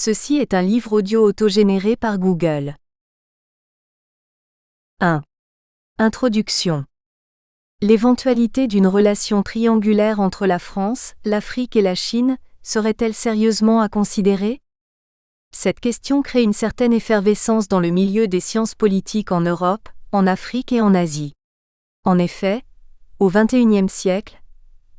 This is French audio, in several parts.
Ceci est un livre audio autogénéré par Google. 1. Introduction. L'éventualité d'une relation triangulaire entre la France, l'Afrique et la Chine serait-elle sérieusement à considérer? Cette question crée une certaine effervescence dans le milieu des sciences politiques en Europe, en Afrique et en Asie. En effet, au XXIe siècle,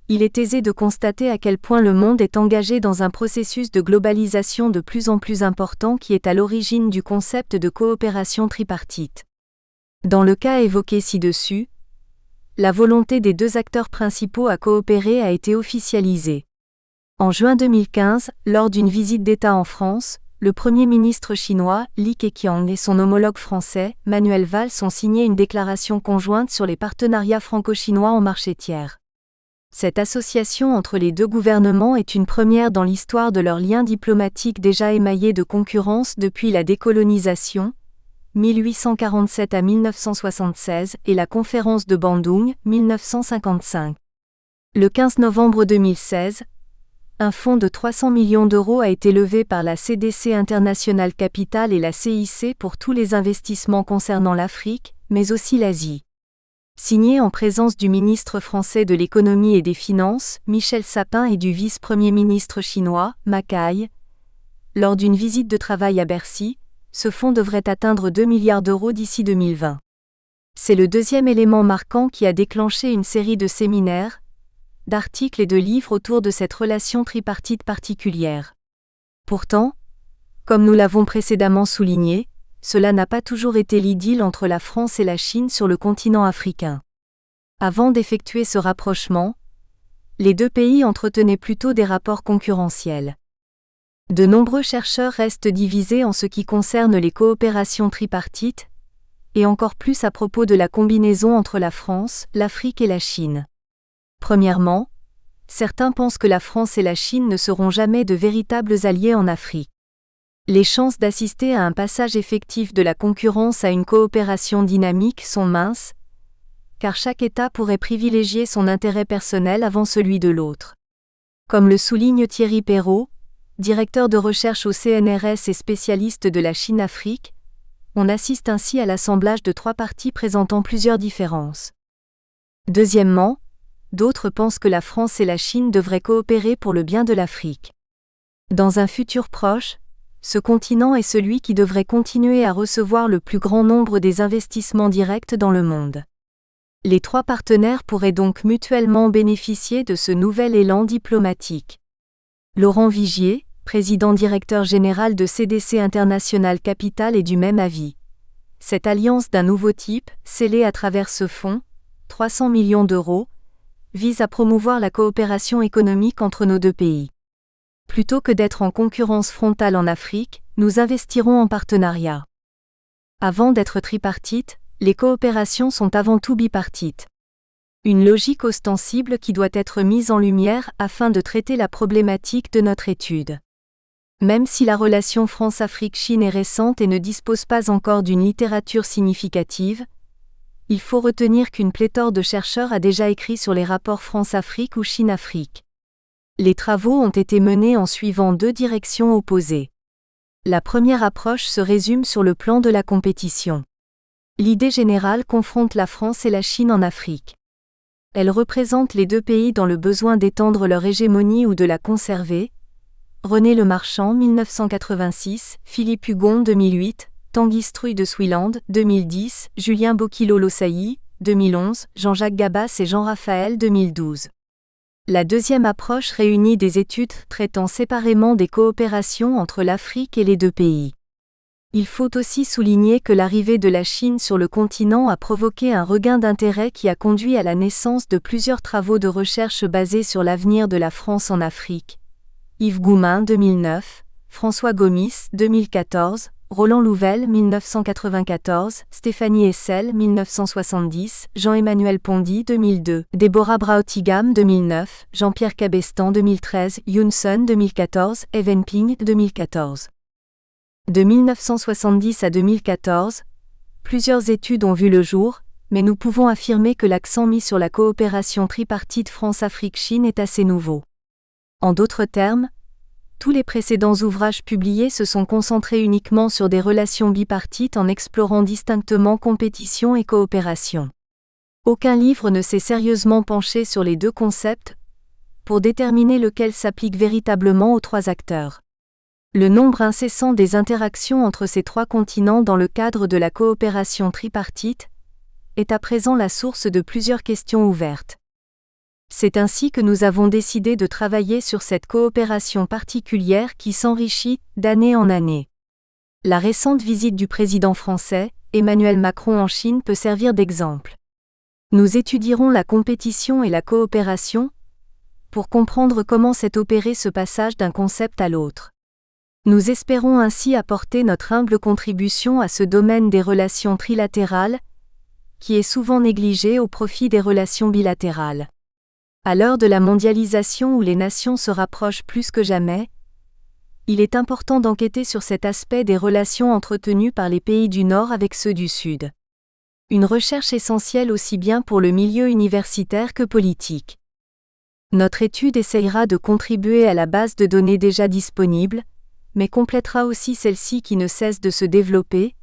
il est aisé de constater à quel point le monde est engagé dans un processus de globalisation de plus en plus important qui est à l'origine du concept de coopération tripartite. Dans le cas évoqué ci-dessus, la volonté des deux acteurs principaux à coopérer a été officialisée. En juin 2015, lors d'une visite d'État en France, le Premier ministre chinois, Li Keqiang, et son homologue français, Manuel Valls, ont signé une déclaration conjointe sur les partenariats franco-chinois en marché tiers. Cette association entre les deux gouvernements est une première dans l'histoire de leurs liens diplomatiques déjà émaillés de concurrence depuis la décolonisation, 1847 à 1976, et la conférence de Bandung, 1955. Le 15 novembre 2016, un fonds de 300 millions d'euros a été levé par la CDC International Capital et la CIC pour tous les investissements concernant l'Afrique, mais aussi l'Asie. Signé en présence du ministre français de l'économie et des finances, Michel Sapin, et du vice-premier ministre chinois, Ma Kai, lors d'une visite de travail à Bercy, ce fonds devrait atteindre 2 milliards d'euros d'ici 2020. C'est le deuxième élément marquant qui a déclenché une série de séminaires, d'articles et de livres autour de cette relation tripartite particulière. Pourtant, comme nous l'avons précédemment souligné, cela n'a pas toujours été l'idylle entre la France et la Chine sur le continent africain. Avant d'effectuer ce rapprochement, les deux pays entretenaient plutôt des rapports concurrentiels. De nombreux chercheurs restent divisés en ce qui concerne les coopérations tripartites, et encore plus à propos de la combinaison entre la France, l'Afrique et la Chine. Premièrement, certains pensent que la France et la Chine ne seront jamais de véritables alliés en Afrique. Les chances d'assister à un passage effectif de la concurrence à une coopération dynamique sont minces, car chaque État pourrait privilégier son intérêt personnel avant celui de l'autre. Comme le souligne Thierry Perrault, directeur de recherche au CNRS et spécialiste de la Chine-Afrique, on assiste ainsi à l'assemblage de trois parties présentant plusieurs différences. Deuxièmement, d'autres pensent que la France et la Chine devraient coopérer pour le bien de l'Afrique. Dans un futur proche, ce continent est celui qui devrait continuer à recevoir le plus grand nombre des investissements directs dans le monde. Les trois partenaires pourraient donc mutuellement bénéficier de ce nouvel élan diplomatique. Laurent Vigier, président-directeur général de CDC International Capital, est du même avis. Cette alliance d'un nouveau type, scellée à travers ce fonds, 300 millions d'euros, vise à promouvoir la coopération économique entre nos deux pays. Plutôt que d'être en concurrence frontale en Afrique, nous investirons en partenariat. Avant d'être tripartites, les coopérations sont avant tout bipartites. Une logique ostensible qui doit être mise en lumière afin de traiter la problématique de notre étude. Même si la relation France-Afrique-Chine est récente et ne dispose pas encore d'une littérature significative, il faut retenir qu'une pléthore de chercheurs a déjà écrit sur les rapports France-Afrique ou Chine-Afrique. Les travaux ont été menés en suivant deux directions opposées. La première approche se résume sur le plan de la compétition. L'idée générale confronte la France et la Chine en Afrique. Elle représente les deux pays dans le besoin d'étendre leur hégémonie ou de la conserver. René Lemarchand, 1986, Philippe Hugon, 2008, Tanguy Struy de Swiland, 2010, Julien Bokilo-Lossailly, 2011, Jean-Jacques Gabas et Jean-Raphaël, 2012. La deuxième approche réunit des études traitant séparément des coopérations entre l'Afrique et les deux pays. Il faut aussi souligner que l'arrivée de la Chine sur le continent a provoqué un regain d'intérêt qui a conduit à la naissance de plusieurs travaux de recherche basés sur l'avenir de la France en Afrique. Yves Goumin, 2009, François Gomis, 2014, Roland Louvel, 1994, Stéphanie Hessel, 1970, Jean-Emmanuel Pondy, 2002, Déborah Brautigam, 2009, Jean-Pierre Cabestan, 2013, Yoon Sun, 2014, Evan Ping, 2014. De 1970 à 2014, plusieurs études ont vu le jour, mais nous pouvons affirmer que l'accent mis sur la coopération tripartite France-Afrique-Chine est assez nouveau. En d'autres termes, Tous les précédents ouvrages publiés se sont concentrés uniquement sur des relations bipartites en explorant distinctement compétition et coopération. Aucun livre ne s'est sérieusement penché sur les deux concepts pour déterminer lequel s'applique véritablement aux trois acteurs. Le nombre incessant des interactions entre ces trois continents dans le cadre de la coopération tripartite est à présent la source de plusieurs questions ouvertes. C'est ainsi que nous avons décidé de travailler sur cette coopération particulière qui s'enrichit d'année en année. La récente visite du président français, Emmanuel Macron en Chine peut servir d'exemple. Nous étudierons la compétition et la coopération pour comprendre comment s'est opéré ce passage d'un concept à l'autre. Nous espérons ainsi apporter notre humble contribution à ce domaine des relations trilatérales, qui est souvent négligé au profit des relations bilatérales. À l'heure de la mondialisation où les nations se rapprochent plus que jamais, il est important d'enquêter sur cet aspect des relations entretenues par les pays du Nord avec ceux du Sud. Une recherche essentielle aussi bien pour le milieu universitaire que politique. Notre étude essayera de contribuer à la base de données déjà disponible, mais complétera aussi celle-ci qui ne cesse de se développer.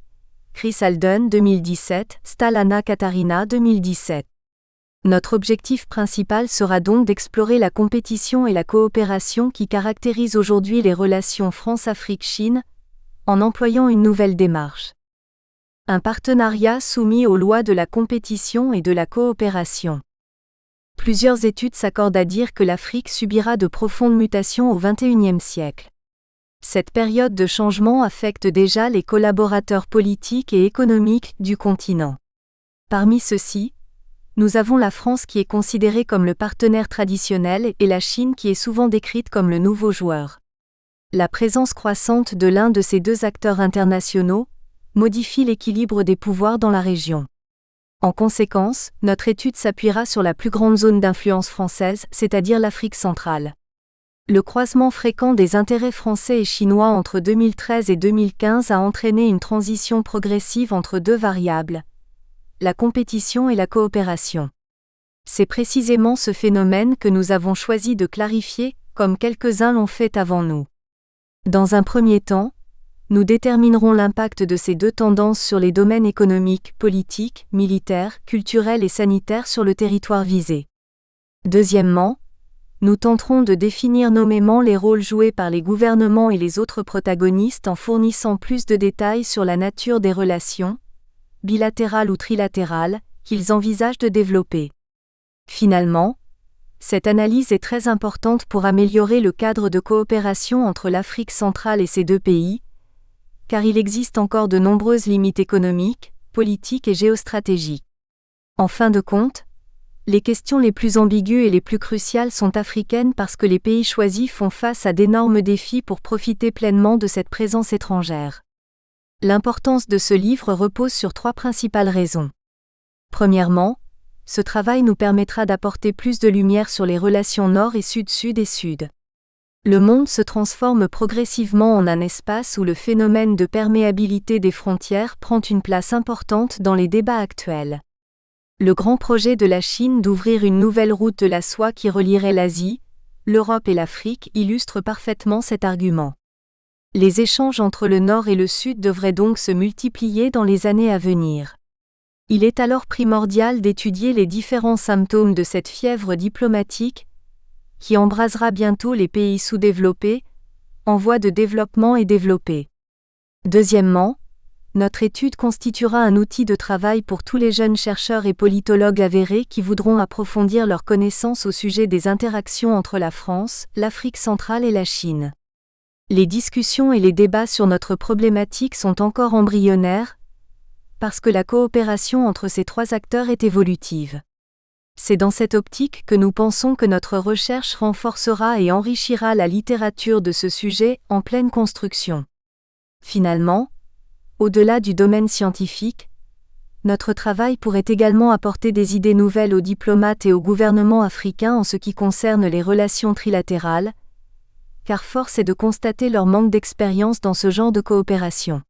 Chris Alden 2017, Stalana Katarina 2017. Notre objectif principal sera donc d'explorer la compétition et la coopération qui caractérisent aujourd'hui les relations France-Afrique-Chine, en employant une nouvelle démarche. Un partenariat soumis aux lois de la compétition et de la coopération. Plusieurs études s'accordent à dire que l'Afrique subira de profondes mutations au XXIe siècle. Cette période de changement affecte déjà les collaborateurs politiques et économiques du continent. Parmi ceux-ci, nous avons la France qui est considérée comme le partenaire traditionnel et la Chine qui est souvent décrite comme le nouveau joueur. La présence croissante de l'un de ces deux acteurs internationaux modifie l'équilibre des pouvoirs dans la région. En conséquence, notre étude s'appuiera sur la plus grande zone d'influence française, c'est-à-dire l'Afrique centrale. Le croisement fréquent des intérêts français et chinois entre 2013 et 2015 a entraîné une transition progressive entre deux variables, la compétition et la coopération. C'est précisément ce phénomène que nous avons choisi de clarifier, comme quelques-uns l'ont fait avant nous. Dans un premier temps, nous déterminerons l'impact de ces deux tendances sur les domaines économiques, politiques, militaires, culturels et sanitaires sur le territoire visé. Deuxièmement, nous tenterons de définir nommément les rôles joués par les gouvernements et les autres protagonistes en fournissant plus de détails sur la nature des relations, bilatérales ou trilatérales, qu'ils envisagent de développer. Finalement, cette analyse est très importante pour améliorer le cadre de coopération entre l'Afrique centrale et ces deux pays, car il existe encore de nombreuses limites économiques, politiques et géostratégiques. En fin de compte, les questions les plus ambiguës et les plus cruciales sont africaines parce que les pays choisis font face à d'énormes défis pour profiter pleinement de cette présence étrangère. L'importance de ce livre repose sur trois principales raisons. Premièrement, ce travail nous permettra d'apporter plus de lumière sur les relations nord et sud-sud et sud. Le monde se transforme progressivement en un espace où le phénomène de perméabilité des frontières prend une place importante dans les débats actuels. Le grand projet de la Chine d'ouvrir une nouvelle route de la soie qui relierait l'Asie, l'Europe et l'Afrique illustre parfaitement cet argument. Les échanges entre le Nord et le Sud devraient donc se multiplier dans les années à venir. Il est alors primordial d'étudier les différents symptômes de cette fièvre diplomatique qui embrasera bientôt les pays sous-développés, en voie de développement et développés. Deuxièmement, notre étude constituera un outil de travail pour tous les jeunes chercheurs et politologues avérés qui voudront approfondir leurs connaissances au sujet des interactions entre la France, l'Afrique centrale et la Chine. Les discussions et les débats sur notre problématique sont encore embryonnaires, parce que la coopération entre ces trois acteurs est évolutive. C'est dans cette optique que nous pensons que notre recherche renforcera et enrichira la littérature de ce sujet en pleine construction. Finalement, au-delà du domaine scientifique, notre travail pourrait également apporter des idées nouvelles aux diplomates et aux gouvernements africains en ce qui concerne les relations trilatérales, car force est de constater leur manque d'expérience dans ce genre de coopération.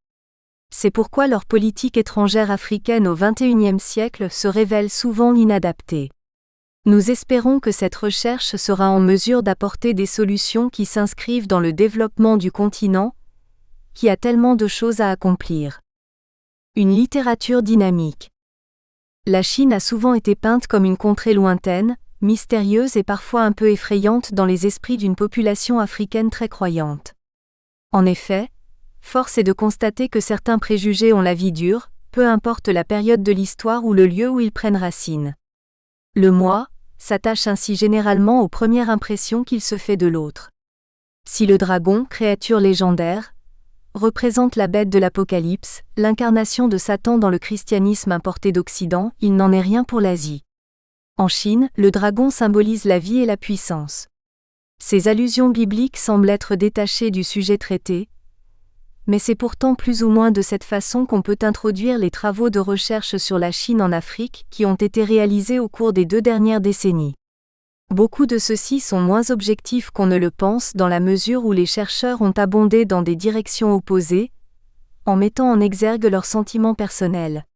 C'est pourquoi leur politique étrangère africaine au XXIe siècle se révèle souvent inadaptée. Nous espérons que cette recherche sera en mesure d'apporter des solutions qui s'inscrivent dans le développement du continent, qui a tellement de choses à accomplir. Une littérature dynamique. La Chine a souvent été peinte comme une contrée lointaine, mystérieuse et parfois un peu effrayante dans les esprits d'une population africaine très croyante. En effet, force est de constater que certains préjugés ont la vie dure, peu importe la période de l'histoire ou le lieu où ils prennent racine. Le moi s'attache ainsi généralement aux premières impressions qu'il se fait de l'autre. Si le dragon, créature légendaire, représente la bête de l'Apocalypse, l'incarnation de Satan dans le christianisme importé d'Occident, il n'en est rien pour l'Asie. En Chine, le dragon symbolise la vie et la puissance. Ces allusions bibliques semblent être détachées du sujet traité, mais c'est pourtant plus ou moins de cette façon qu'on peut introduire les travaux de recherche sur la Chine en Afrique qui ont été réalisés au cours des 2 dernières décennies. Beaucoup de ceux-ci sont moins objectifs qu'on ne le pense dans la mesure où les chercheurs ont abondé dans des directions opposées, en mettant en exergue leurs sentiments personnels.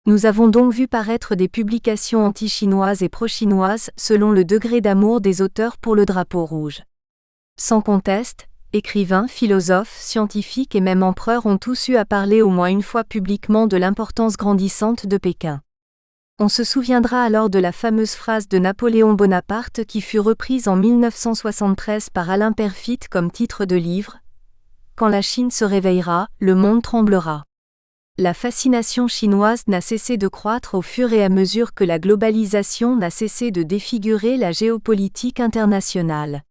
Nous avons donc vu paraître des publications anti-chinoises et pro-chinoises selon le degré d'amour des auteurs pour le drapeau rouge. Sans conteste, écrivains, philosophes, scientifiques et même empereurs ont tous eu à parler au moins une fois publiquement de l'importance grandissante de Pékin. On se souviendra alors de la fameuse phrase de Napoléon Bonaparte qui fut reprise en 1973 par Alain Perfit comme titre de livre « Quand la Chine se réveillera, le monde tremblera ». La fascination chinoise n'a cessé de croître au fur et à mesure que la globalisation n'a cessé de défigurer la géopolitique internationale.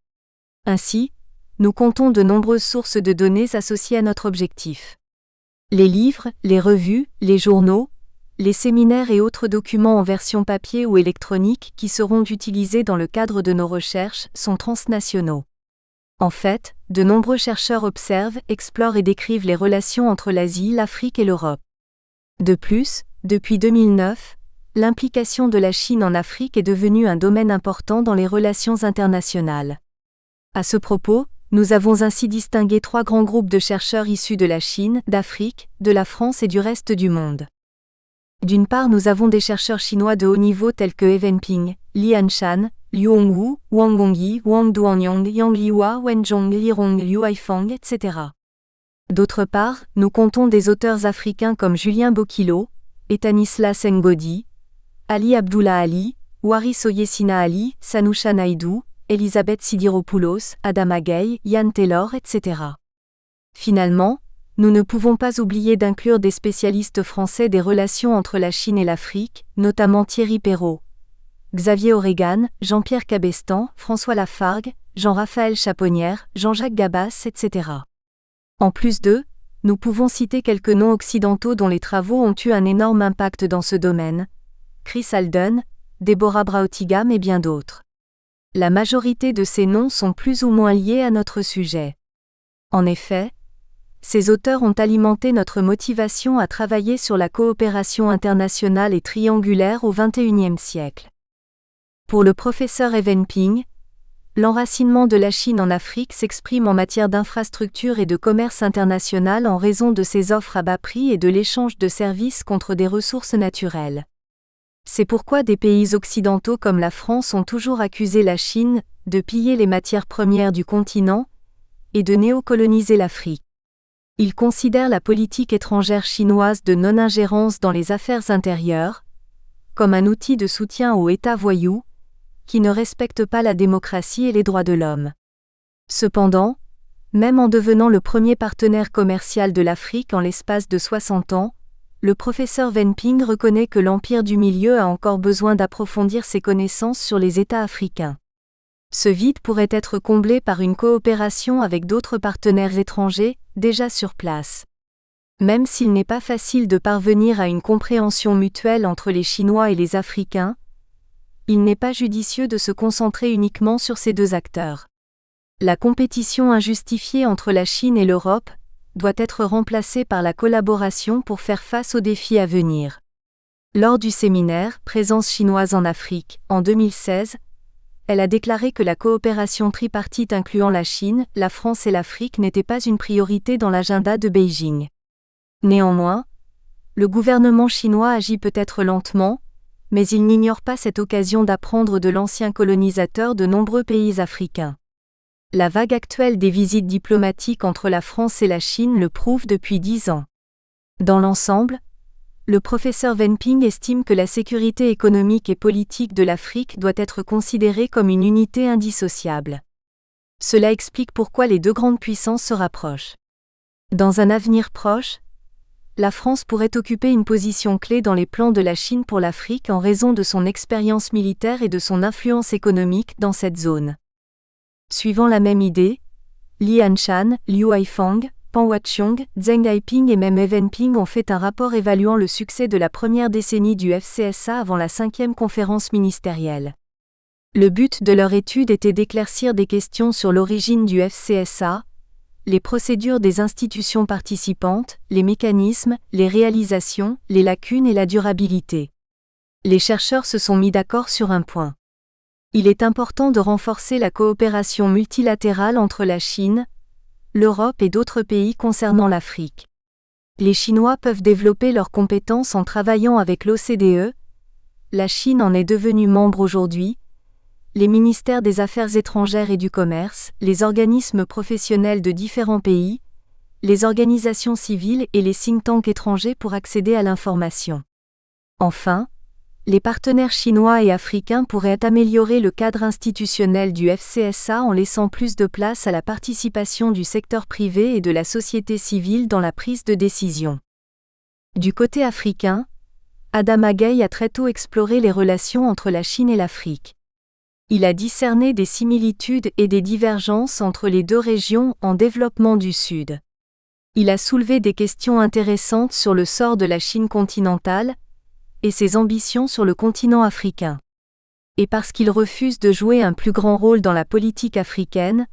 Ainsi, nous comptons de nombreuses sources de données associées à notre objectif. Les livres, les revues, les journaux, les séminaires et autres documents en version papier ou électronique qui seront utilisés dans le cadre de nos recherches sont transnationaux. En fait, de nombreux chercheurs observent, explorent et décrivent les relations entre l'Asie, l'Afrique et l'Europe. De plus, depuis 2009, l'implication de la Chine en Afrique est devenue un domaine important dans les relations internationales. À ce propos, nous avons ainsi distingué 3 grands groupes de chercheurs issus de la Chine, d'Afrique, de la France et du reste du monde. D'une part, nous avons des chercheurs chinois de haut niveau tels que He Wenping, Li Anshan, Liu Hongwu, Wang Gongyi, Wang Duanyang, Yang Liwa, Wen Zhong, Li Rong, Liu Haifang, etc. D'autre part, nous comptons des auteurs africains comme Julien Bokilo, Etanislas Ngodi, Ali Abdullah Ali, Waris Oyesina Ali, Sanusha Naidoo, Elisabeth Sidiropoulos, Adama Gaye, Yann Taylor, etc. Finalement, nous ne pouvons pas oublier d'inclure des spécialistes français des relations entre la Chine et l'Afrique, notamment Thierry Perrault, Xavier Oregan, Jean-Pierre Cabestan, François Lafargue, Jean-Raphaël Chaponnière, Jean-Jacques Gabas, etc. En plus d'eux, nous pouvons citer quelques noms occidentaux dont les travaux ont eu un énorme impact dans ce domaine, Chris Alden, Deborah Brautigam et bien d'autres. La majorité de ces noms sont plus ou moins liés à notre sujet. En effet, ces auteurs ont alimenté notre motivation à travailler sur la coopération internationale et triangulaire au XXIe siècle. Pour le professeur He Wenping, l'enracinement de la Chine en Afrique s'exprime en matière d'infrastructures et de commerce international en raison de ses offres à bas prix et de l'échange de services contre des ressources naturelles. C'est pourquoi des pays occidentaux comme la France ont toujours accusé la Chine de piller les matières premières du continent et de néocoloniser l'Afrique. Ils considèrent la politique étrangère chinoise de non-ingérence dans les affaires intérieures comme un outil de soutien au État voyou qui ne respecte pas la démocratie et les droits de l'homme. Cependant, même en devenant le premier partenaire commercial de l'Afrique en l'espace de 60 ans, le professeur Wenping reconnaît que l'Empire du Milieu a encore besoin d'approfondir ses connaissances sur les États africains. Ce vide pourrait être comblé par une coopération avec d'autres partenaires étrangers, déjà sur place. Même s'il n'est pas facile de parvenir à une compréhension mutuelle entre les Chinois et les Africains, il n'est pas judicieux de se concentrer uniquement sur ces 2 acteurs. La compétition injustifiée entre la Chine et l'Europe doit être remplacée par la collaboration pour faire face aux défis à venir. Lors du séminaire « Présence chinoise en Afrique » en 2016, elle a déclaré que la coopération tripartite incluant la Chine, la France et l'Afrique n'était pas une priorité dans l'agenda de Beijing. Néanmoins, le gouvernement chinois agit peut-être lentement, Mais il n'ignore pas cette occasion d'apprendre de l'ancien colonisateur de nombreux pays africains. La vague actuelle des visites diplomatiques entre la France et la Chine le prouve depuis 10 ans. Dans l'ensemble, le professeur Wenping estime que la sécurité économique et politique de l'Afrique doit être considérée comme une unité indissociable. Cela explique pourquoi les deux grandes puissances se rapprochent. Dans un avenir proche, la France pourrait occuper une position clé dans les plans de la Chine pour l'Afrique en raison de son expérience militaire et de son influence économique dans cette zone. Suivant la même idée, Li Hanshan, Liu Haifang, Pan Huaqiong, Zheng Haiping et même Wenping ont fait un rapport évaluant le succès de la première décennie du FCSA avant la 5e conférence ministérielle. Le but de leur étude était d'éclaircir des questions sur l'origine du FCSA, les procédures des institutions participantes, les mécanismes, les réalisations, les lacunes et la durabilité. Les chercheurs se sont mis d'accord sur un point. Il est important de renforcer la coopération multilatérale entre la Chine, l'Europe et d'autres pays concernant l'Afrique. Les Chinois peuvent développer leurs compétences en travaillant avec l'OCDE. La Chine en est devenue membre aujourd'hui. Les ministères des Affaires étrangères et du Commerce, les organismes professionnels de différents pays, les organisations civiles et les think tanks étrangers pour accéder à l'information. Enfin, les partenaires chinois et africains pourraient améliorer le cadre institutionnel du FCSA en laissant plus de place à la participation du secteur privé et de la société civile dans la prise de décision. Du côté africain, Adama Gaye a très tôt exploré les relations entre la Chine et l'Afrique. Il a discerné des similitudes et des divergences entre les deux régions en développement du Sud. Il a soulevé des questions intéressantes sur le sort de la Chine continentale et ses ambitions sur le continent africain. Et parce qu'il refuse de jouer un plus grand rôle dans la politique africaine,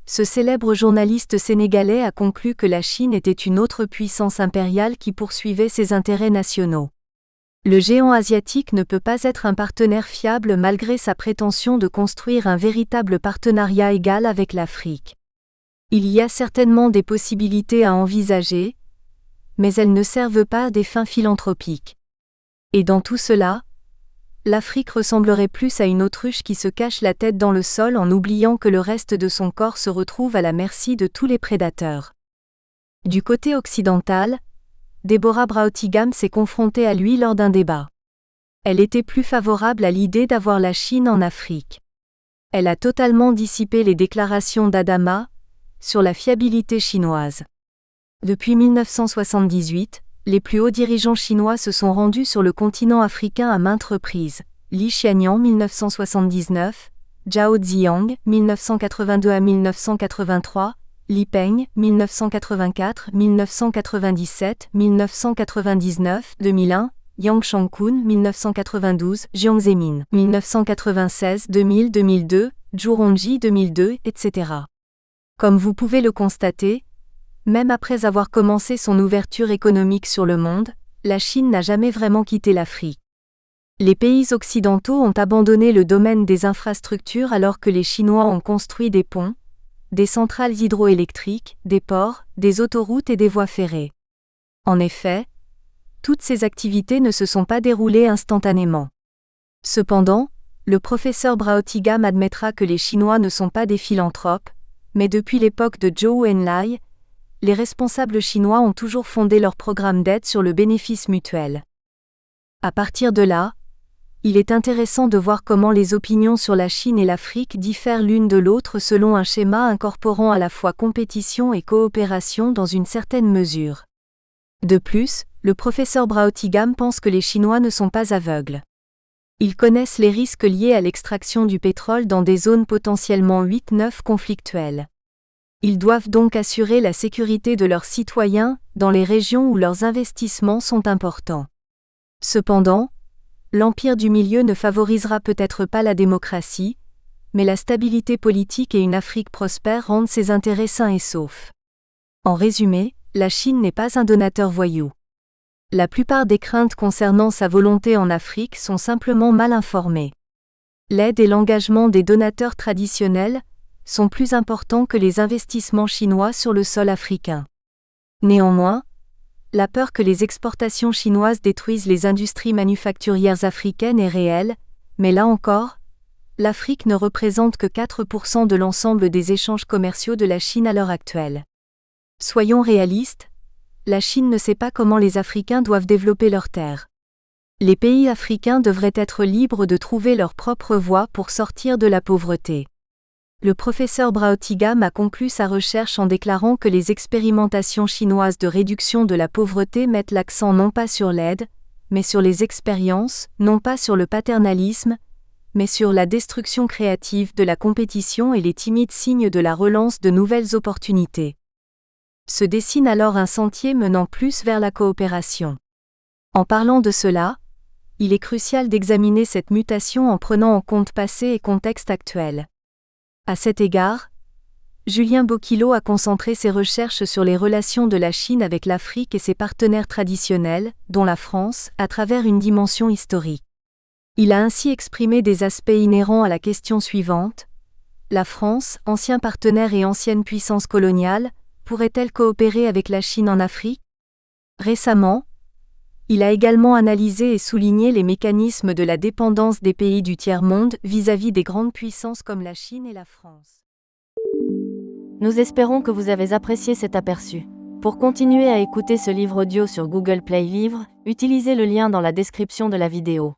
ce célèbre journaliste sénégalais a conclu que la Chine était une autre puissance impériale qui poursuivait ses intérêts nationaux. Le géant asiatique ne peut pas être un partenaire fiable malgré sa prétention de construire un véritable partenariat égal avec l'Afrique. Il y a certainement des possibilités à envisager, mais elles ne servent pas à des fins philanthropiques. Et dans tout cela, l'Afrique ressemblerait plus à une autruche qui se cache la tête dans le sol en oubliant que le reste de son corps se retrouve à la merci de tous les prédateurs. Du côté occidental, Deborah Brautigam s'est confrontée à lui lors d'un débat. Elle était plus favorable à l'idée d'avoir la Chine en Afrique. Elle a totalement dissipé les déclarations d'Adama sur la fiabilité chinoise. Depuis 1978, les plus hauts dirigeants chinois se sont rendus sur le continent africain à maintes reprises. Li Qianyan 1979, Zhao Ziyang 1982 à 1983, Li Peng 1984, 1997, 1999, 2001, Yang Shangkun 1992, Jiang Zemin 1996, 2000, 2002, Zhu Rongji 2002, etc. Comme vous pouvez le constater, même après avoir commencé son ouverture économique sur le monde, la Chine n'a jamais vraiment quitté l'Afrique. Les pays occidentaux ont abandonné le domaine des infrastructures alors que les Chinois ont construit des ponts, des centrales hydroélectriques, des ports, des autoroutes et des voies ferrées. En effet, toutes ces activités ne se sont pas déroulées instantanément. Cependant, le professeur Brautigam admettra que les Chinois ne sont pas des philanthropes, mais depuis l'époque de Zhou Enlai, les responsables chinois ont toujours fondé leur programme d'aide sur le bénéfice mutuel. À partir de là, il est intéressant de voir comment les opinions sur la Chine et l'Afrique diffèrent l'une de l'autre selon un schéma incorporant à la fois compétition et coopération dans une certaine mesure. De plus, le professeur Brautigam pense que les Chinois ne sont pas aveugles. Ils connaissent les risques liés à l'extraction du pétrole dans des zones potentiellement 8-9 conflictuelles. Ils doivent donc assurer la sécurité de leurs citoyens dans les régions où leurs investissements sont importants. Cependant, l'empire du milieu ne favorisera peut-être pas la démocratie, mais la stabilité politique et une Afrique prospère rendent ses intérêts sains et saufs. En résumé, la Chine n'est pas un donateur voyou. La plupart des craintes concernant sa volonté en Afrique sont simplement mal informées. L'aide et l'engagement des donateurs traditionnels sont plus importants que les investissements chinois sur le sol africain. Néanmoins, La peur que les exportations chinoises détruisent les industries manufacturières africaines est réelle, mais là encore, l'Afrique ne représente que 4% de l'ensemble des échanges commerciaux de la Chine à l'heure actuelle. Soyons réalistes, la Chine ne sait pas comment les Africains doivent développer leurs terres. Les pays africains devraient être libres de trouver leur propre voie pour sortir de la pauvreté. Le professeur Braotigam a conclu sa recherche en déclarant que les expérimentations chinoises de réduction de la pauvreté mettent l'accent non pas sur l'aide, mais sur les expériences, non pas sur le paternalisme, mais sur la destruction créative de la compétition et les timides signes de la relance de nouvelles opportunités. Se dessine alors un sentier menant plus vers la coopération. En parlant de cela, il est crucial d'examiner cette mutation en prenant en compte passé et contexte actuel. À cet égard, Julien Bocquillot a concentré ses recherches sur les relations de la Chine avec l'Afrique et ses partenaires traditionnels, dont la France, à travers une dimension historique. Il a ainsi exprimé des aspects inhérents à la question suivante. La France, ancien partenaire et ancienne puissance coloniale, pourrait-elle coopérer avec la Chine en Afrique ? Récemment, il a également analysé et souligné les mécanismes de la dépendance des pays du tiers-monde vis-à-vis des grandes puissances comme la Chine et la France. Nous espérons que vous avez apprécié cet aperçu. Pour continuer à écouter ce livre audio sur Google Play Livres, utilisez le lien dans la description de la vidéo.